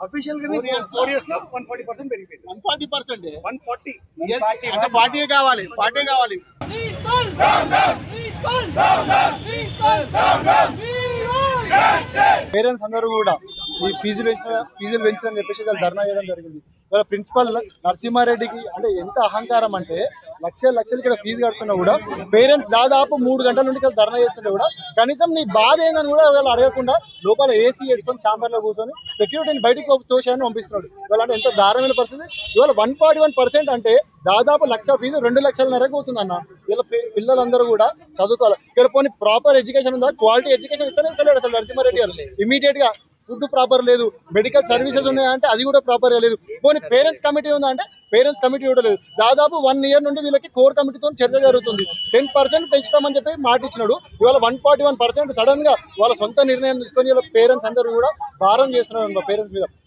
Official గా 4 years లో 140% పెరిగిపోయింది. 140%. 140 అంటే 40 కావాలి, 40 కావాలి. పేరెంట్స్ అందరూ కూడా ఈ ఫీజులు పెంచని చెప్పేసి ధర్నా చేయడం జరిగింది. ఇవాళ ప్రిన్సిపల్ నరసింహారెడ్డికి అంటే ఎంత అహంకారం అంటే లక్షలు ఇక్కడ ఫీజు కడుతున్నా కూడా పేరెంట్స్ దాదాపు 3 గంటల నుండి ఇక్కడ ధర్నా చేస్తుంటే కూడా కనీసం నీ బాధ ఏందని కూడా వాళ్ళు అడగకుండా లోపల ఏసీ వేసుకొని ఛాంబర్లో కూర్చొని సెక్యూరిటీని బయటకు తోశాన్ని పంపిస్తున్నాడు. ఇవాళ అంటే ఎంత దారుణమైన పరిస్థితి. ఇవాళ 141% అంటే దాదాపు 1,00,000 ఫీజు 2,00,000 పోతుందన్న. ఇలా పిల్లలందరూ కూడా చదువుకోవాలి. ఇక్కడ పోనీ ప్రాపర్ ఎడ్యుకేషన్ ఉందా? క్వాలిటీ ఎడ్యుకేషన్ ఇస్తలేడు అసలు నరసింహారెడ్డి గారు. ఇమీడియట్ గా ఫుడ్ ప్రాపర్ లేదు, మెడికల్ సర్వీసెస్ ఉన్నాయంటే అది కూడా ప్రాపర్ గా లేదు. పోనీ పేరెంట్స్ కమిటీ ఉందా అంటే పేరెంట్స్ కమిటీ కూడా లేదు. దాదాపు 1 ఇయర్ నుండి వీళ్ళకి కోర్ కమిటీతో చర్చ జరుగుతుంది. 10% పెంచుతామని చెప్పి మాట ఇచ్చినాడు. ఇవాళ 141% సడన్ గా వాళ్ళ సొంత నిర్ణయం తీసుకొని ఇలా పేరెంట్స్ అందరూ కూడా భారం చేస్తున్నారు పేరెంట్స్ మీద.